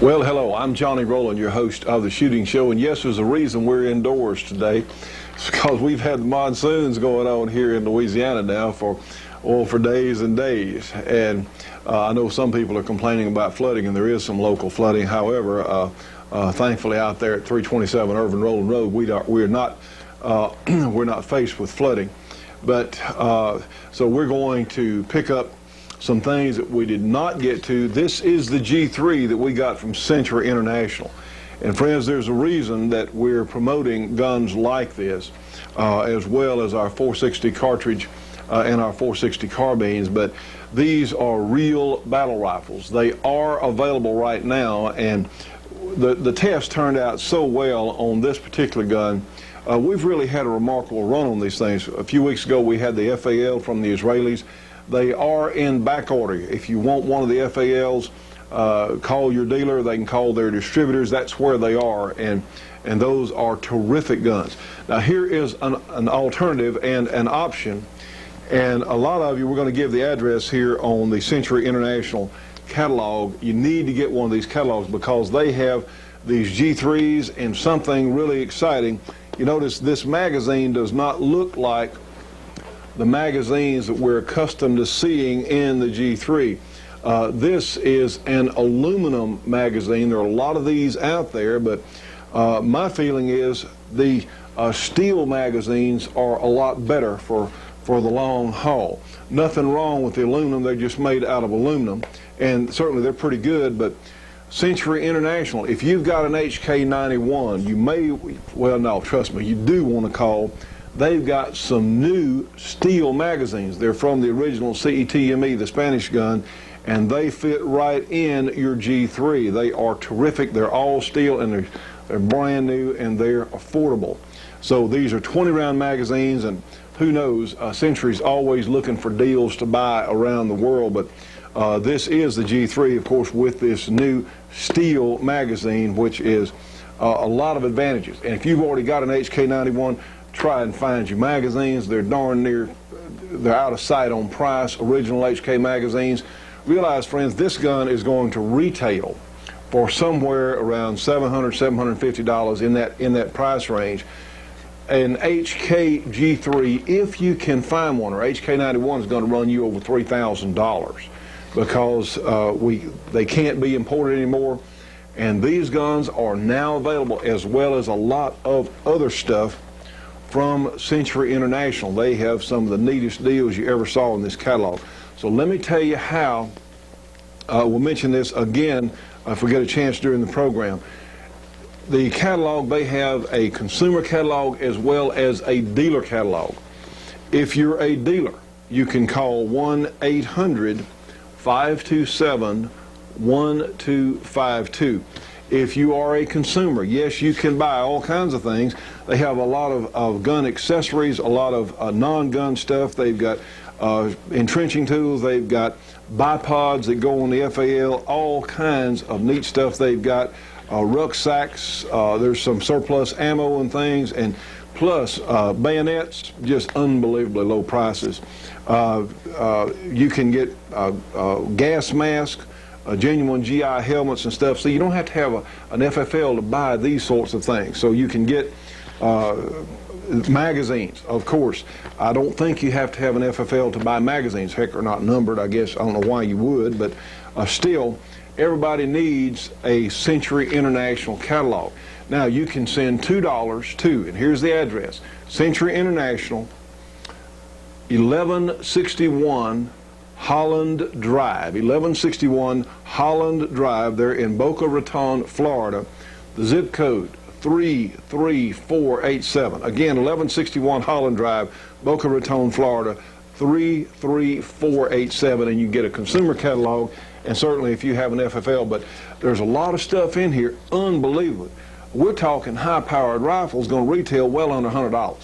Well, hello, I'm Johnny Rowland, your host of the Shooting Show, and yes, there's a reason we're indoors today. It's because we've had the monsoons going on here in Louisiana now for days and days, and I know some people are complaining about flooding, and there is some local flooding. However, thankfully out there at 327 Irvin Rowland Road, we're not faced with flooding. But so we're going to pick up some things that we did not get to. This is the G3 that we got from Century International. And friends, there's a reason that we're promoting guns like this, as well as our 460 cartridge and our 460 carbines. But these are real battle rifles. They are available right now, and the test turned out so well on this particular gun. We've really had a remarkable run on these things. A few weeks ago we had the FAL from the Israelis. They are in back order. If you want one of the FALs, call your dealer. They can call their distributors. That's where they are, and those are terrific guns. Now here is an alternative and an option, and a lot of you, we're going to give the address here on the Century International catalog. You need to get one of these catalogs because they have these G3s and something really exciting. You notice this magazine does not look like the magazines that we're accustomed to seeing in the G3. This is an aluminum magazine. There are a lot of these out there, but my feeling is the steel magazines are a lot better for the long haul. Nothing wrong with the aluminum. They're just made out of aluminum, and certainly they're pretty good. But Century International, if you've got an HK91, you may, well, no, trust me, you do want to call. They've got some new steel magazines. They're from the original CETME, the Spanish gun, and they fit right in your G3. They are terrific. They're all steel, and they're brand new, and they're affordable. So these are 20-round magazines, and who knows, Century's always looking for deals to buy around the world, but this is the G3, of course, with this new steel magazine, which is a lot of advantages. And if you've already got an HK91, try and find your magazines. They're darn near, they're out of sight on price, original HK magazines. Realize, friends, this gun is going to retail for somewhere around $700, $750 in that price range. An HK G3, if you can find one, or HK91 is going to run you over $3,000 because they can't be imported anymore. And these guns are now available, as well as a lot of other stuff from Century International. They have some of the neatest deals you ever saw in this catalog. So let me tell you how. We'll mention this again if we get a chance during the program. The catalog, they have a consumer catalog as well as a dealer catalog. If you're a dealer, you can call 1-800-527-1252. If you are a consumer, yes, you can buy all kinds of things. They have a lot of gun accessories, a lot of non-gun stuff. They've got entrenching tools. They've got bipods that go on the FAL, all kinds of neat stuff. They've got rucksacks. There's some surplus ammo and things, and plus bayonets, just unbelievably low prices. You can get gas masks, genuine GI helmets and stuff, so you don't have to have an FFL to buy these sorts of things. So you can get magazines, of course. I don't think you have to have an FFL to buy magazines. Heck, they're not numbered, I guess. I don't know why you would, but still, everybody needs a Century International catalog. Now, you can send $2 to, and here's the address, Century International, 1161 Holland Drive, 1161 Holland Drive. They're in Boca Raton, Florida. The zip code 33487. Again, 1161 Holland Drive, Boca Raton, Florida, 33487, and you get a consumer catalog, and certainly if you have an FFL. But there's a lot of stuff in here, unbelievable. We're talking high-powered rifles going to retail well under $100.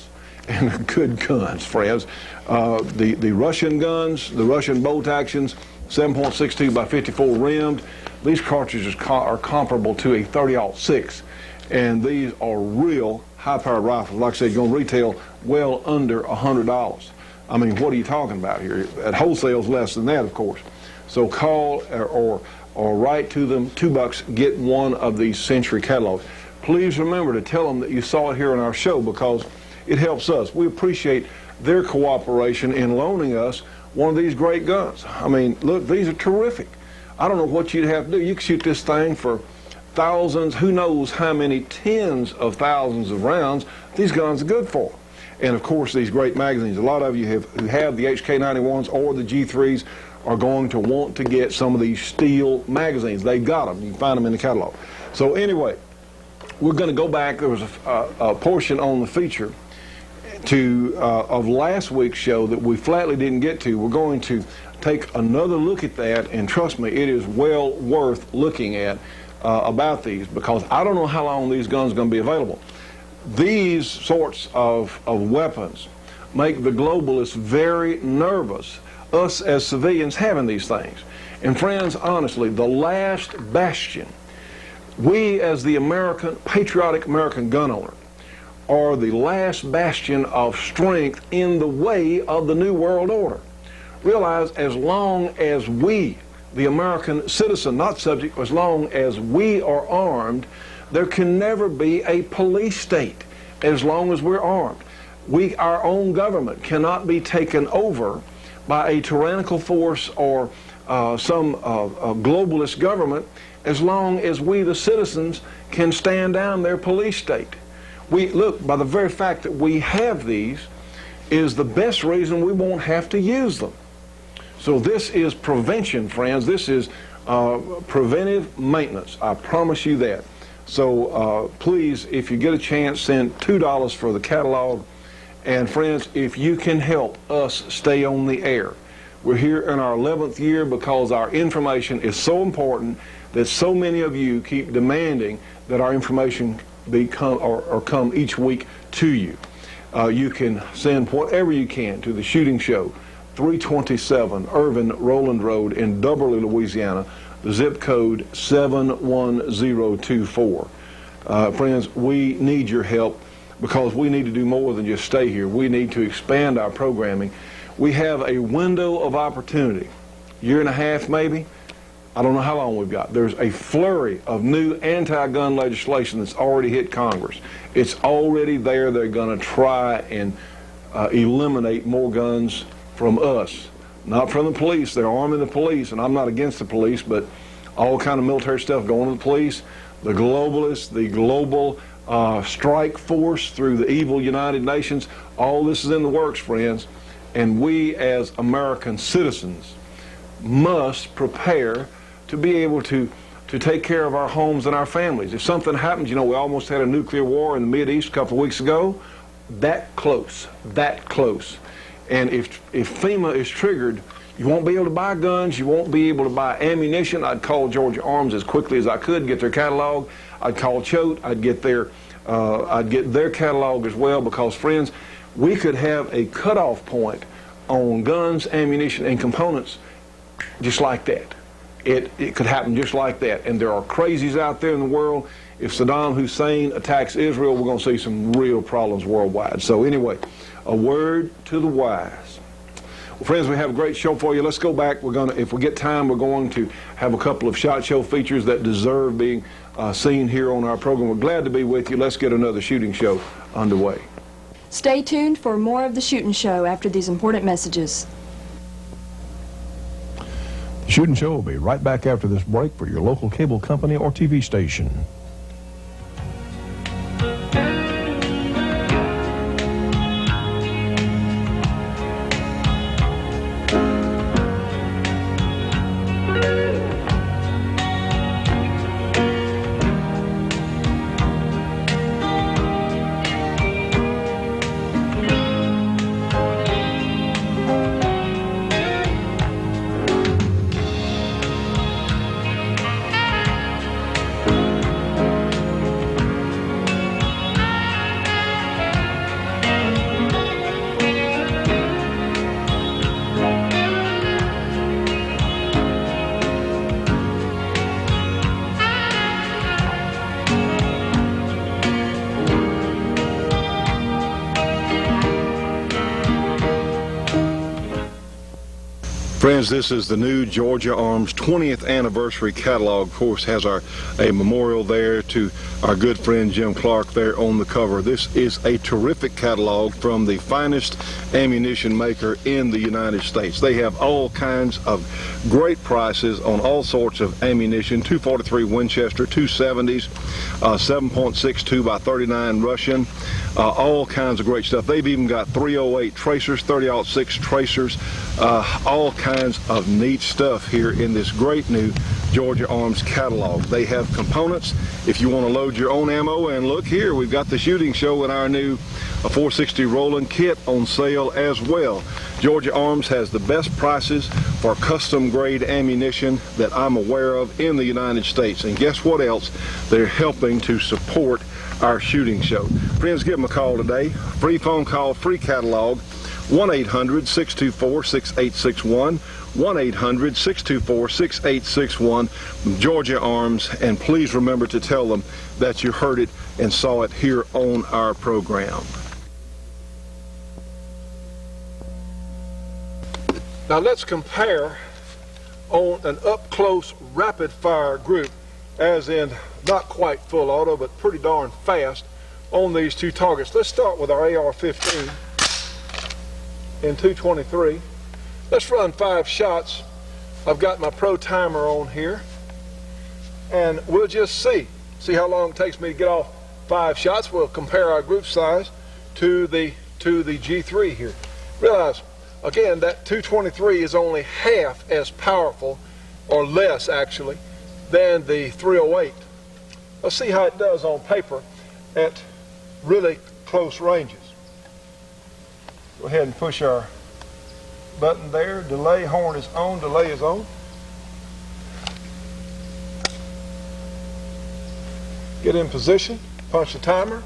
And they're good guns, friends. The Russian guns, the Russian bolt actions, 7.62 by 54 rimmed. These cartridges are comparable to a 30-06, and these are real high-powered rifles. Like I said, you're going to retail well under $100. I mean, what are you talking about here? At wholesale is less than that, of course. So call or write to them, $2, get one of these Century catalogs. Please remember to tell them that you saw it here on our show, because it helps us. We appreciate their cooperation in loaning us one of these great guns. I mean, look, these are terrific. I don't know what you'd have to do. You can shoot this thing for thousands, who knows how many tens of thousands of rounds these guns are good for. And of course, these great magazines, a lot of you who have the HK91s or the G3s are going to want to get some of these steel magazines. They've got them. You can find them in the catalog. So anyway, we're going to go back. There was a portion on the feature of last week's show that we flatly didn't get to. We're going to take another look at that, and trust me, it is well worth looking at about these, because I don't know how long these guns are going to be available. These sorts of weapons make the globalists very nervous, us as civilians having these things. And friends, honestly, the last bastion, we as the patriotic American gun owner, are the last bastion of strength in the way of the New World Order. Realize, as long as we, the American citizen, not subject, as long as we are armed, there can never be a police state as long as we're armed. Our own government cannot be taken over by a tyrannical force or some globalist government as long as we, the citizens, can stand down their police state. Look, by the very fact that we have these is the best reason we won't have to use them. So this is prevention, friends. This is preventive maintenance. I promise you that. So please, if you get a chance, send $2 for the catalog. And friends, if you can help us stay on the air. We're here in our 11th year because our information is so important that so many of you keep demanding that our information come each week to you. You can send whatever you can to the Shooting Show, 327 Irvin Rowland Road in Dubberly, Louisiana, the zip code 71024. Friends, we need your help, because we need to do more than just stay here. We need to expand our programming. We have a window of opportunity, year and a half maybe. I don't know how long we've got. There's a flurry of new anti-gun legislation that's already hit Congress. It's already there. They're going to try and eliminate more guns from us, not from the police. They're arming the police, and I'm not against the police, but all kind of military stuff going to the police, the globalists, the global strike force through the evil United Nations. All this is in the works, friends, and we as American citizens must prepare to be able to take care of our homes and our families. If something happens, we almost had a nuclear war in the Mideast a couple of weeks ago, that close. And if FEMA is triggered, you won't be able to buy guns, you won't be able to buy ammunition. I'd call Georgia Arms as quickly as I could, get their catalog. I'd call Choate, I'd get their catalog as well, because friends, we could have a cutoff point on guns, ammunition, and components just like that. It could happen just like that. And there are crazies out there in the world. If Saddam Hussein attacks Israel, we're going to see some real problems worldwide. So anyway, a word to the wise. Well, friends, we have a great show for you. Let's go back. If we get time, we're going to have a couple of SHOT Show features that deserve being seen here on our program. We're glad to be with you. Let's get another Shooting Show underway. Stay tuned for more of the Shooting Show after these important messages. The Shooting Show will be right back after this break for your local cable company or TV station. Friends, this is the new Georgia Arms 20th anniversary catalog. Of course, has a memorial there to our good friend Jim Clark there on the cover. This is a terrific catalog from the finest ammunition maker in the United States. They have all kinds of great prices on all sorts of ammunition: 243 Winchester, 270s, 7.62 by 39 Russian, all kinds of great stuff. They've even got 308 tracers, 30-06 tracers, all kinds of neat stuff here in this great new Georgia Arms catalog. They have components if you want to load your own ammo, and look here, we've got the shooting show in our new 460 Rowland kit on sale as well. Georgia Arms has the best prices for custom grade ammunition that I'm aware of in the United States, and guess what else? They're helping to support our shooting show. Friends, give them a call today. Free phone call, free catalog. 1-800-624-6861, 1-800-624-6861, Georgia Arms, and please remember to tell them that you heard it and saw it here on our program. Now let's compare on an up-close rapid-fire group, as in not quite full auto, but pretty darn fast on these two targets. Let's start with our AR-15. In 223. Let's run 5 shots. I've got my pro timer on here, and we'll just see how long it takes me to get off 5 shots. We'll compare our group size to the G3 here. Realize again that 223 is only half as powerful, or less actually, than the 308. Let's see how it does on paper at really close ranges. Go ahead and push our button there. Delay horn is on. Delay is on. Get in position. Punch the timer.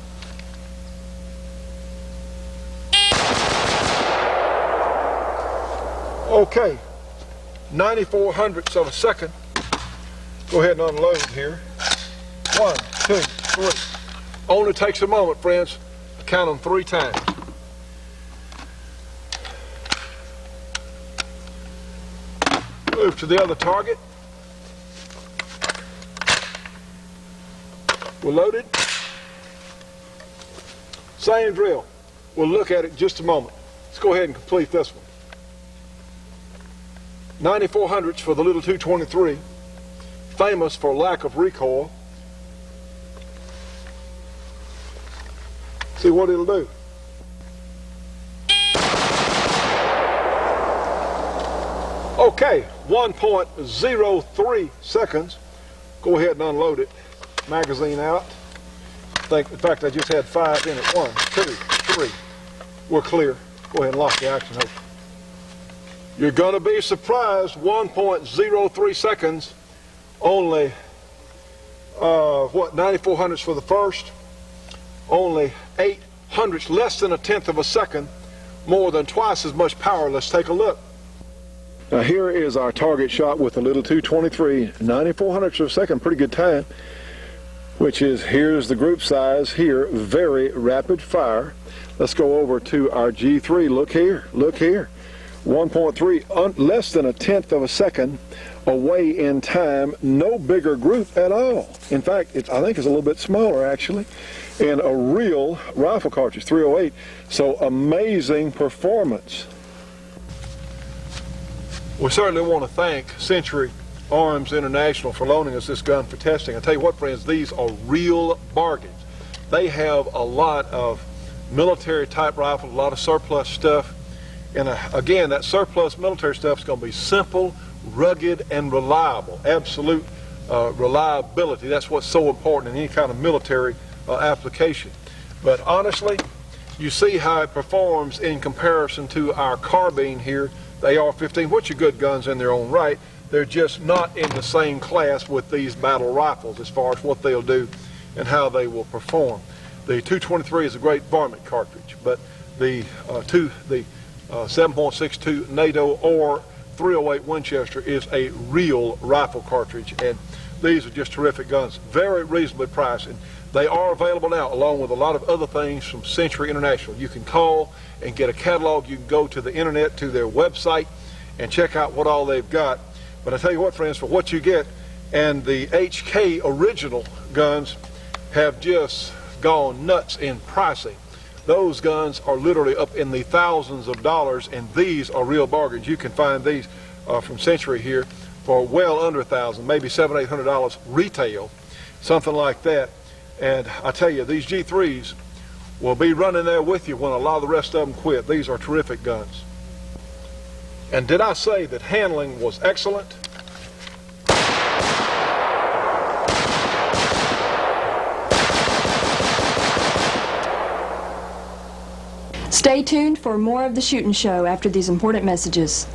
Okay. 94 hundredths of a second. Go ahead and unload here. 1, 2, 3. Only takes a moment, friends. Count them 3 times. Move to the other target. We're loaded. Same drill. We'll look at it in just a moment. Let's go ahead and complete this one. 94 hundredths for the little 223, famous for lack of recoil. See what it'll do. Okay, 1.03 seconds. Go ahead and unload it. Magazine out. In fact, I just had 5 in it. 1, 2, 3. We're clear. Go ahead and lock the action open. You're going to be surprised. 1.03 seconds. Only, 94 hundredths for the first. Only 8 hundredths, less than a tenth of a second. More than twice as much power. Let's take a look. Now here is our target shot with the little 223, 94 hundredths of a second, pretty good time, which is, here's the group size here, very rapid fire. Let's go over to our G3, look here, 1.3, less than a tenth of a second away in time, no bigger group at all. In fact, I think it's a little bit smaller actually, and a real rifle cartridge, 308, so amazing performance. We certainly want to thank Century Arms International for loaning us this gun for testing. I tell you what, friends, these are real bargains. They have a lot of military type rifles, a lot of surplus stuff, and again, that surplus military stuff is going to be simple, rugged, and reliable. Absolute reliability. That's what's so important in any kind of military application. But honestly, you see how it performs in comparison to our carbine here, the AR-15, which are good guns in their own right. They're just not in the same class with these battle rifles as far as what they'll do and how they will perform. The 223 is a great varmint cartridge, but the 7.62 NATO or 308 Winchester is a real rifle cartridge, and these are just terrific guns, very reasonably priced. And they are available now, along with a lot of other things from Century International. You can call and get a catalog. You can go to the internet, to their website, and check out what all they've got. But I tell you what, friends, for what you get, and the HK original guns have just gone nuts in pricing. Those guns are literally up in the thousands of dollars, and these are real bargains. You can find these from Century here for well under $1,000, maybe $700, $800 retail, something like that. And I tell you, these G3s will be running there with you when a lot of the rest of them quit. These are terrific guns. And did I say that handling was excellent? Stay tuned for more of the Shootin' Show after these important messages.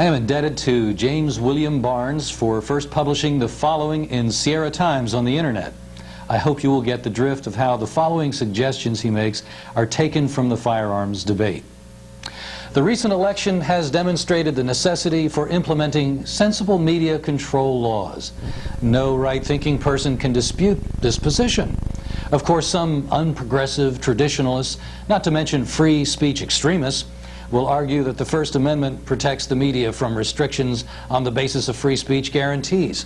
I am indebted to James William Barnes for first publishing the following in Sierra Times on the internet. I hope you will get the drift of how the following suggestions he makes are taken from the firearms debate. The recent election has demonstrated the necessity for implementing sensible media control laws. No right-thinking person can dispute this position. Of course, some unprogressive traditionalists, not to mention free speech extremists, will argue that the First Amendment protects the media from restrictions on the basis of free speech guarantees.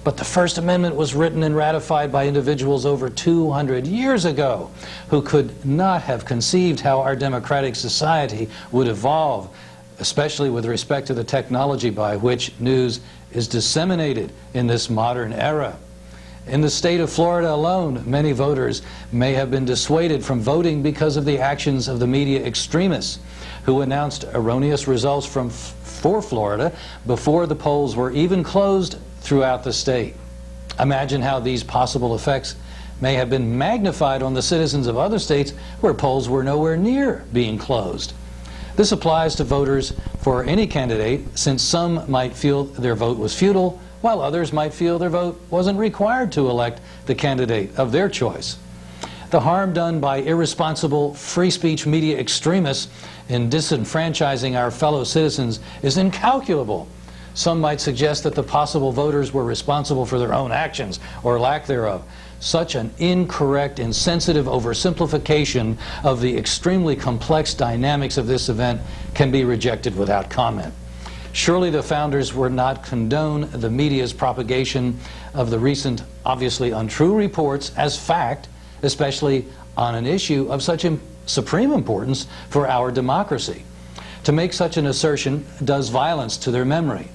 But the First Amendment was written and ratified by individuals over 200 years ago who could not have conceived how our democratic society would evolve, especially with respect to the technology by which news is disseminated in this modern era. In the state of Florida alone, many voters may have been dissuaded from voting because of the actions of the media extremists who announced erroneous results for Florida before the polls were even closed throughout the state. Imagine how these possible effects may have been magnified on the citizens of other states where polls were nowhere near being closed. This applies to voters for any candidate, since some might feel their vote was futile, while others might feel their vote wasn't required to elect the candidate of their choice. The harm done by irresponsible free speech media extremists in disenfranchising our fellow citizens is incalculable. Some might suggest that the possible voters were responsible for their own actions or lack thereof. Such an incorrect, insensitive oversimplification of the extremely complex dynamics of this event can be rejected without comment. Surely the founders would not condone the media's propagation of the recent, obviously untrue reports as fact, especially on an issue of such supreme importance for our democracy. To make such an assertion does violence to their memory.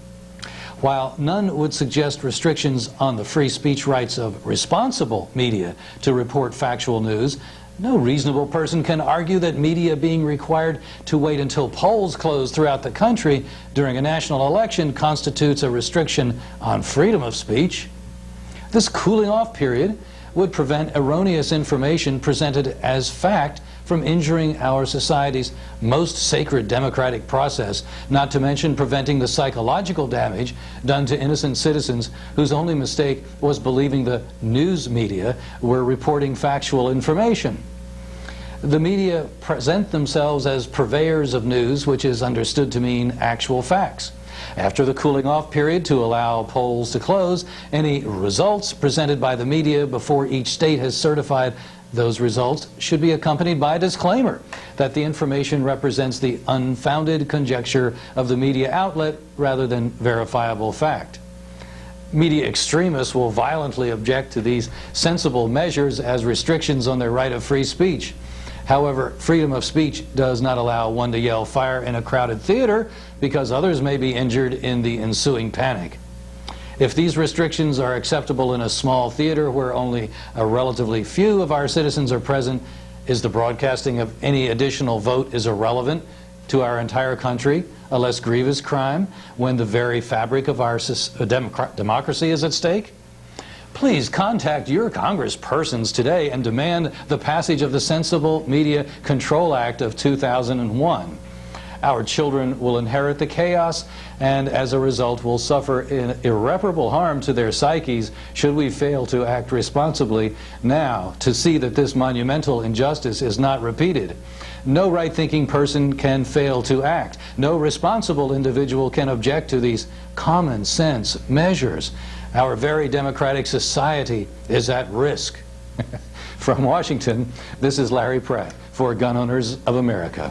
While none would suggest restrictions on the free speech rights of responsible media to report factual news, no reasonable person can argue that media being required to wait until polls close throughout the country during a national election constitutes a restriction on freedom of speech. This cooling off period would prevent erroneous information presented as fact from injuring our society's most sacred democratic process, not to mention preventing the psychological damage done to innocent citizens whose only mistake was believing the news media were reporting factual information. The media present themselves as purveyors of news, which is understood to mean actual facts. After the cooling off period to allow polls to close, any results presented by the media before each state has certified those results should be accompanied by a disclaimer that the information represents the unfounded conjecture of the media outlet rather than verifiable fact. Media extremists will violently object to these sensible measures as restrictions on their right of free speech. However, freedom of speech does not allow one to yell fire in a crowded theater because others may be injured in the ensuing panic. If these restrictions are acceptable in a small theater where only a relatively few of our citizens are present, is the broadcasting of any additional vote is irrelevant to our entire country, a less grievous crime, when the very fabric of our democracy is at stake? Please contact your congresspersons today and demand the passage of the Sensible Media Control Act of 2001. Our children will inherit the chaos and as a result will suffer irreparable harm to their psyches should we fail to act responsibly now to see that this monumental injustice is not repeated. No right-thinking person can fail to act. No responsible individual can object to these common sense measures. Our very democratic society is at risk. From Washington, this is Larry Pratt for Gun Owners of America.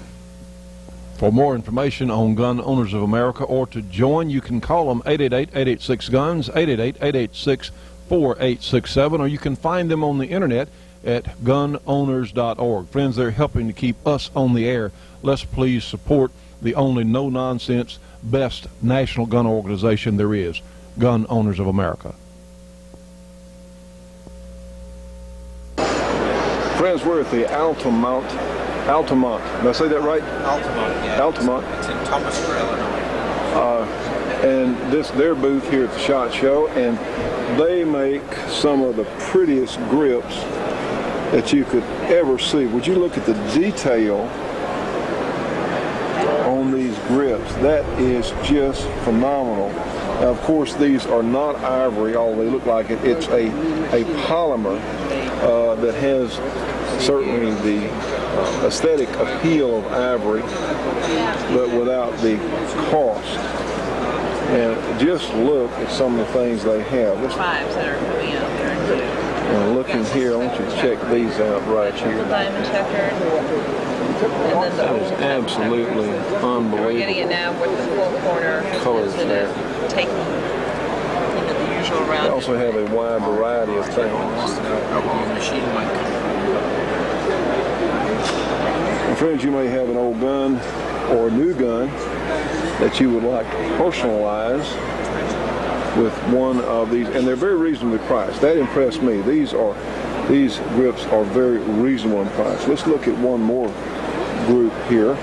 For more information on Gun Owners of America or to join, you can call them 888-886-GUNS, 888-886-4867, or you can find them on the internet at gunowners.org. Friends, they're helping to keep us on the air. Let's please support the only no-nonsense, best national gun organization there is, Gun Owners of America. Friends, we're at the Altamont. Did I say that right? Altamont, yeah. Altamont. It's in Thomasville, Illinois. And this their booth here at the SHOT Show, and they make some of the prettiest grips that you could ever see. Would you look at the detail on these grips? That is just phenomenal. Now, of course, these are not ivory, although they look like it. It's a polymer that has certainly the aesthetic appeal of ivory, but without the cost. And just look at some of the things they have. Fives that are coming out there too. And looking here, I want you to check these out right here. Diamond checkered. And then That is absolutely we're getting it unbelievable. now with the full corner. Colors instead there. of taking the usual round. They also have a wide variety of things. Machine like. And friends, you may have an old gun or a new gun that you would like to personalize with one of these, and they're very reasonably priced. That impressed me. These grips are very reasonable in price. Let's look at one more group here.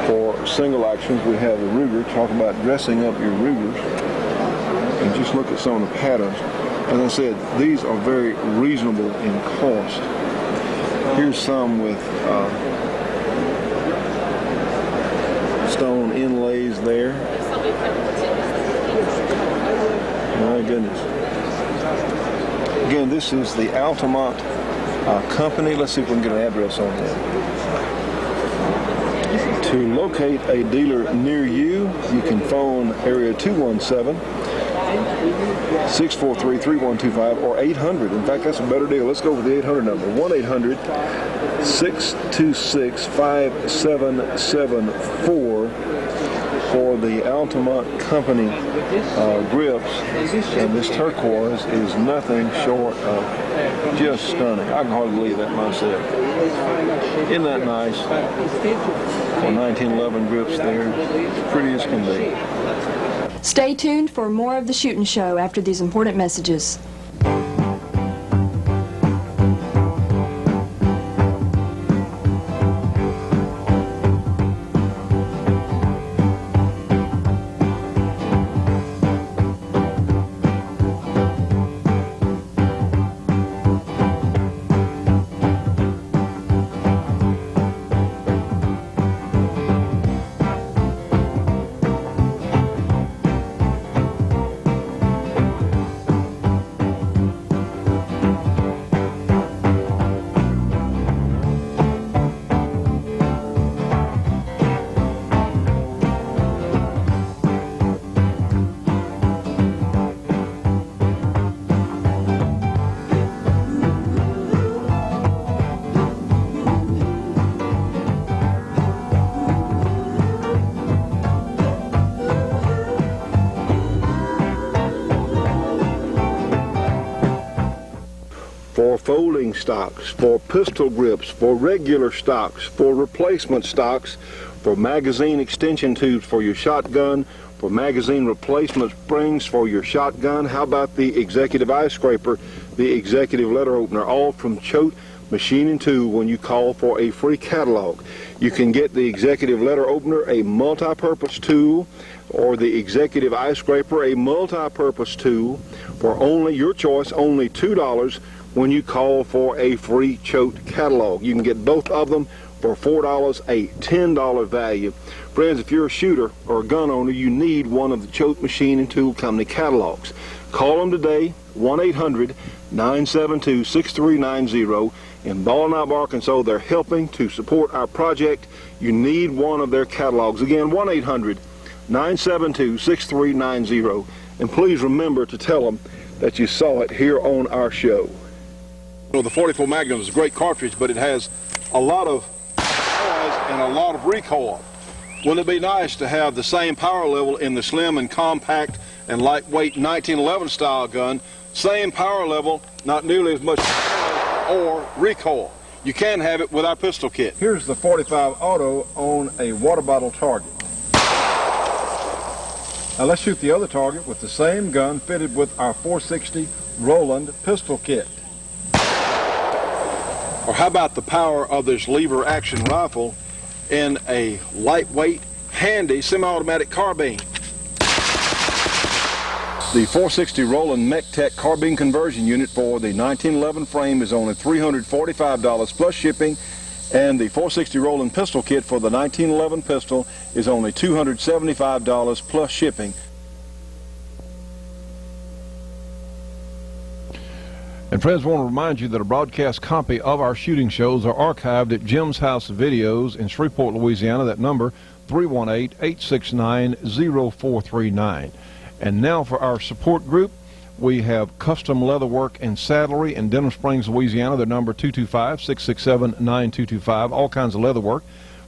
For single actions, we have the Ruger. Talk about dressing up your Rugers. And just look at some of the patterns. As I said, these are very reasonable in cost. Here's some with stone inlays there. My goodness. Again, this is the Altamont company. Let's see if we can get an address on that. To locate a dealer near you, you can phone area 217-643-3125 or 800. In fact, that's a better deal. Let's go with the 800 number. 1-800-626-5774 for the Altamont company grips. And this turquoise is nothing short of just stunning. I can hardly believe that myself. Isn't that nice? For 1911 grips there, pretty as can be. Stay tuned for more of the Shootin' Show after these important messages. for folding stocks, for pistol grips, for regular stocks, for replacement stocks, for magazine extension tubes for your shotgun, for magazine replacement springs for your shotgun. How about the executive eye scraper, the executive letter opener, all from Choate Machining Tool when you call for a free catalog. You can get the executive letter opener, a multi-purpose tool, or the executive eye scraper, a multi-purpose tool, for only your choice, only $2 when you call for a free Choate catalog. You can get both of them for $4, a $10 value. Friends, if you're a shooter or a gun owner, you need one of the Choate Machining Tool Company catalogs. Call them today, 1-800-972-6390. In Ball Knob, Arkansas, they're helping to support our project. You need one of their catalogs. Again, 1-800-972-6390. And please remember to tell them that you saw it here on our show. You know, the 44 Magnum is a great cartridge, but it has a lot of noise and a lot of recoil. Wouldn't it be nice to have the same power level in the slim and compact and lightweight 1911 style gun? Same power level, not nearly as much or recoil. You can have it with our pistol kit. Here's the 45 Auto on a water bottle target. Now let's shoot the other target with the same gun fitted with our 460 Rowland pistol kit. Or how about the power of this lever action rifle in a lightweight, handy semi-automatic carbine? The 460 Rowland MechTech carbine conversion unit for the 1911 frame is only $345 plus shipping, and the 460 Rowland pistol kit for the 1911 pistol is only $275 plus shipping. And friends, I want to remind you that a broadcast copy of our shooting shows are archived at Jim's House of Videos in Shreveport, Louisiana. That number, 318-869-0439. And now for our support group, we have Custom Leatherwork and Saddlery in Denham Springs, Louisiana. Their number 225-667-9225. All kinds of leatherwork.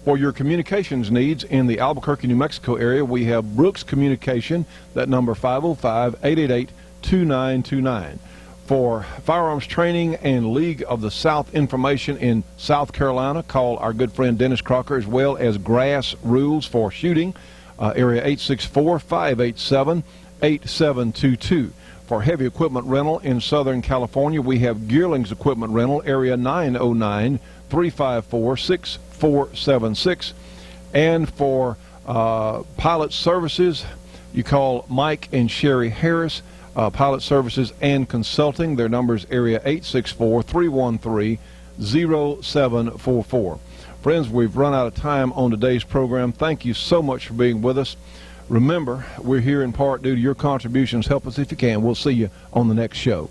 For your communications needs in the Albuquerque, New Mexico area, we have Brooks Communication. That number 505-888-2929. For firearms training and League of the South information in South Carolina, call our good friend Dennis Crocker, as well as Grass Rules for Shooting, area 864-587-8722. For heavy equipment rental in Southern California, we have Gearlings Equipment Rental, area 909-354-6476. And for pilot services, you call Mike and Sherry Harris, Pilot Services and Consulting. Their numbers, area 864-313-0744. Friends, we've run out of time on today's program. Thank you so much for being with us. Remember, we're here in part due to your contributions. Help us if you can. We'll see you on the next show.